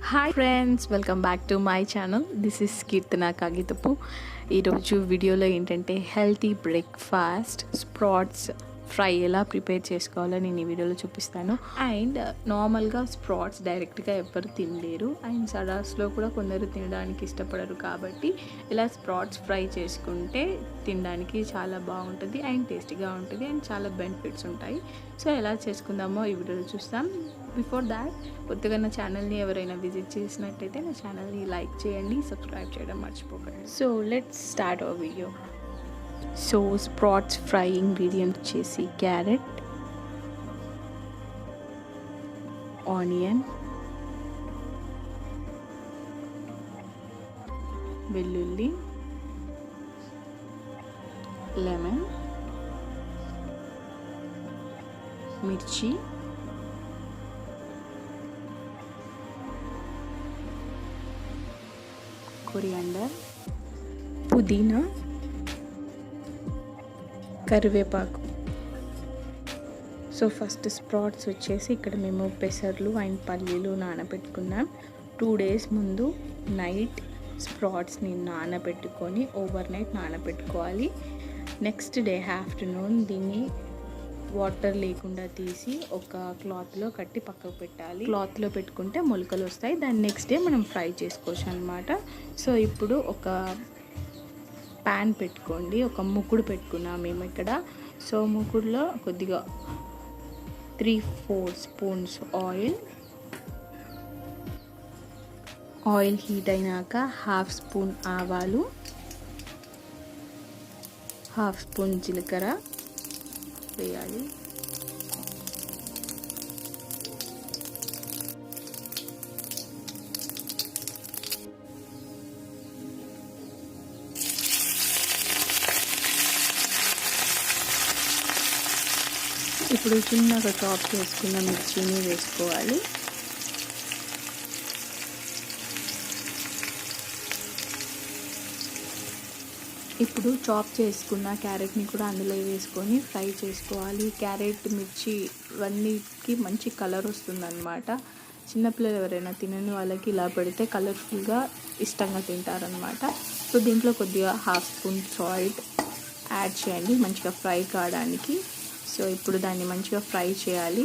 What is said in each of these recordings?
Hi friends, welcome back to my channel. This is Keerthana Kagitapu. ఈరోజు వీడియోలో ఏంటంటే హెల్తీ బ్రేక్ఫాస్ట్ స్ప్రాట్స్ ఫ్రై ఎలా prepare చేసుకోవాలో నేను ఈ వీడియోలో చూపిస్తాను. అండ్ నార్మల్గా స్ప్రాట్స్ డైరెక్ట్గా ఎవరు తినలేరు, అండ్ సలాడ్స్లో కూడా కొందరు తినడానికి ఇష్టపడరు. కాబట్టి ఇలా స్ప్రాట్స్ ఫ్రై చేసుకుంటే తినడానికి చాలా బాగుంటుంది అండ్ టేస్టీగా ఉంటుంది అండ్ చాలా బెనిఫిట్స్ ఉంటాయి. సో ఎలా చేసుకుందామో ఈ వీడియోలో చూస్తాం. బిఫోర్ దాట్, కొత్తగా నా ఛానల్ని ఎవరైనా విజిట్ చేసినట్టయితే నా ఛానల్ని లైక్ చేయండి, సబ్స్క్రైబ్ చేయడం మర్చిపోకండి. So let's start our video. So sprats fry ingredients వచ్చేసి క్యారెట్, ఆనియన్, వెల్లుల్లి, లెమన్, మిర్చి, కొరియాండర్, పుదీనా, కరివేపాకు. సో ఫస్ట్ స్ప్రాట్స్ వచ్చేసి ఇక్కడ మేము పెసర్లు అండ్ పల్లీలు నానబెట్టుకున్నాం. 2 days ముందు నైట్ స్ప్రాట్స్ని నానబెట్టుకొని ఓవర్ నైట్ నానబెట్టుకోవాలి. నెక్స్ట్ డే ఆఫ్టర్నూన్ దీన్ని వాటర్ లేకుండా తీసి ఒక క్లాత్లో కట్టి పక్కకు పెట్టాలి. క్లాత్లో పెట్టుకుంటే మొలకలు వస్తాయి. దాన్ని నెక్స్ట్ డే మనం ఫ్రై చేసుకోవచ్చు అనమాట. సో ఇప్పుడు ఒక ప్యాన్ పెట్టుకోండి. ఒక ముకుడు పెట్టుకున్నాం మేము ఇక్కడ. సో ముకుడులో కొద్దిగా 3-4 స్పూన్స్ ఆయిల్ హీట్ అయినాక 1/2 స్పూన్ ఆవాలు, 1/2 స్పూన్ జీలకర్ర వేయాలి. ఇప్పుడు చిన్నగా చాప్ చేసుకున్న మిర్చిని వేసుకోవాలి. ఇప్పుడు చాప్ చేసుకున్న క్యారెట్ని కూడా అందులో వేసుకొని ఫ్రై చేసుకోవాలి. క్యారెట్, మిర్చి ఇవన్నీకి మంచి కలర్ వస్తుందన్నమాట. చిన్నపిల్లలు ఎవరైనా తినని వాళ్ళకి ఇలా పెడితే కలర్ఫుల్గా ఇష్టంగా తింటారనమాట. సో దీంట్లో కొద్దిగా 1/2 స్పూన్ సాల్ట్ యాడ్ చేయండి మంచిగా ఫ్రై కావడానికి. సో ఇప్పుడు దాన్ని మంచిగా ఫ్రై చేయాలి.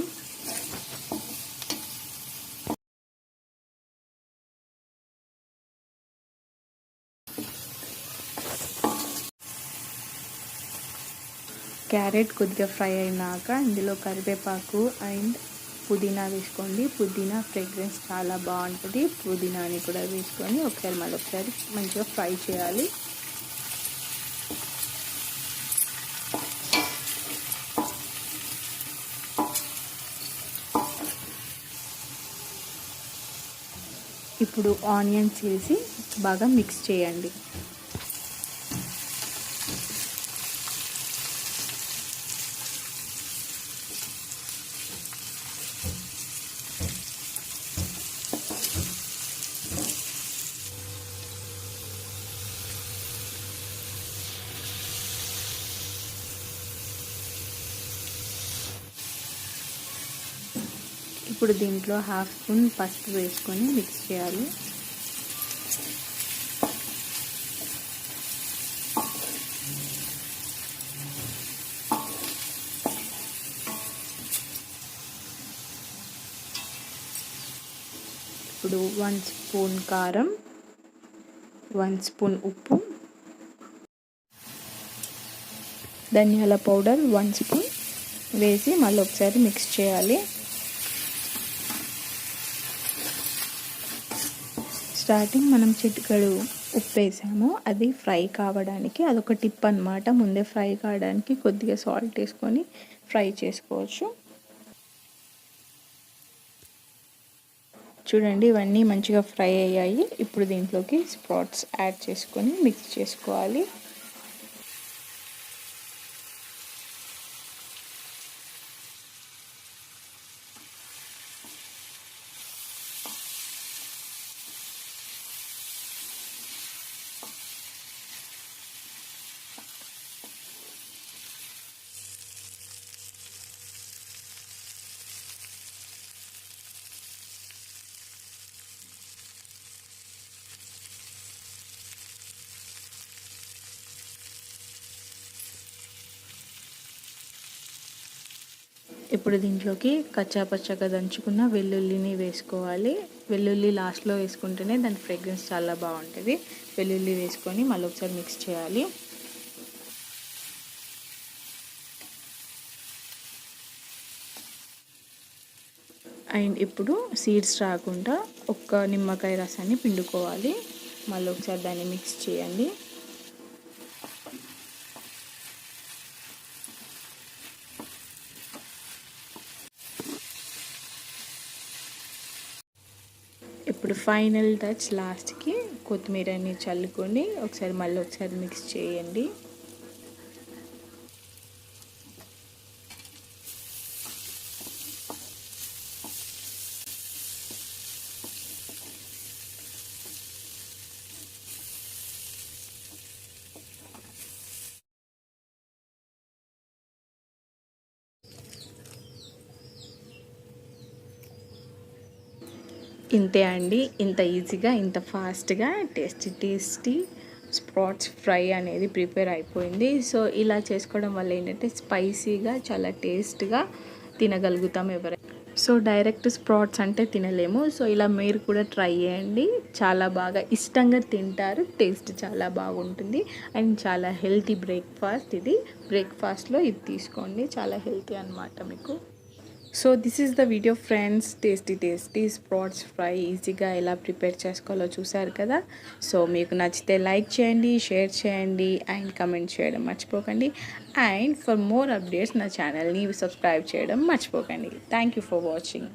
క్యారెట్ కొద్దిగా ఫ్రై అయినాక ఇందులో కరివేపాకు అండ్ పుదీనా వేసుకోండి. పుదీనా ఫ్రేగ్రెన్స్ చాలా బాగుంటుంది. పుదీనాని కూడా వేసుకొని ఒకసారి మంచిగా ఫ్రై చేయాలి. ఇప్పుడు ఆనియన్స్ వేసి బాగా మిక్స్ చేయండి. ఇప్పుడు దీంట్లో 1/2 స్పూన్ పసుపు వేసుకొని మిక్స్ చేయాలి. ఇప్పుడు 1 స్పూన్ కారం, 1 స్పూన్ ఉప్పు, ధనియాల పౌడర్ 1 స్పూన్ వేసి మళ్ళీ ఒకసారి మిక్స్ చేయాలి. స్టార్టింగ్ మనం చిటికెడు ఉప్పు వేసాము, అది ఫ్రై కావడానికి. అదొక టిప్ అన్నమాట. ముందే ఫ్రై కావడానికి కొద్దిగా సాల్ట్ వేసుకొని ఫ్రై చేసుకోవచ్చు. చూడండి, ఇవన్నీ మంచిగా ఫ్రై అయ్యాయి. ఇప్పుడు దీంట్లోకి స్ప్రాట్స్ యాడ్ చేసుకొని మిక్స్ చేసుకోవాలి. ఇప్పుడు దీంట్లోకి కచ్చా పచ్చగా దంచుకున్న వెల్లుల్లిని వేసుకోవాలి. వెల్లుల్లి లాస్ట్లో వేసుకుంటేనే దాని ఫ్రేగ్రెన్స్ చాలా బాగుంటుంది. వెల్లుల్లి వేసుకొని మళ్ళీ ఒకసారి మిక్స్ చేయాలి. అండ్ ఇప్పుడు సీడ్స్ రాకుండా ఒక్క నిమ్మకాయ రసాన్ని పిండుకోవాలి. మళ్ళీ ఒకసారి దాన్ని మిక్స్ చేయండి. ఇప్పుడు ఫైనల్ టచ్ లాస్ట్కి కొత్తిమీరని చల్లుకొని మళ్ళీ ఒకసారి మిక్స్ చేయండి. ఇంతే అండి, ఇంత ఈజీగా ఇంత ఫాస్ట్గా టేస్టీ స్ప్రాట్స్ ఫ్రై అనేది ప్రిపేర్ అయిపోయింది. సో ఇలా చేసుకోవడం వల్ల ఏంటంటే స్పైసీగా చాలా టేస్ట్గా తినగలుగుతాం ఎవరైనా. సో డైరెక్ట్ స్ప్రాట్స్ అంటే తినలేము. సో ఇలా మీరు కూడా ట్రై చేయండి, చాలా బాగా ఇష్టంగా తింటారు. టేస్ట్ చాలా బాగుంటుంది అండ్ చాలా హెల్తీ బ్రేక్ఫాస్ట్. ఇది బ్రేక్ఫాస్ట్లో ఇది తీసుకోండి, చాలా హెల్తీ అన్నమాట మీకు. So this is the video friends. Tasty sprats fry ఈజీగా ఎలా ప్రిపేర్ చేసుకోవాలో చూసారు కదా. సో మీకు నచ్చితే లైక్ చేయండి, షేర్ చేయండి అండ్ కమెంట్ చేయడం మర్చిపోకండి. అండ్ ఫర్ మోర్ అప్డేట్స్ నా ఛానల్ని సబ్స్క్రైబ్ చేయడం మర్చిపోకండి. Thank you for watching.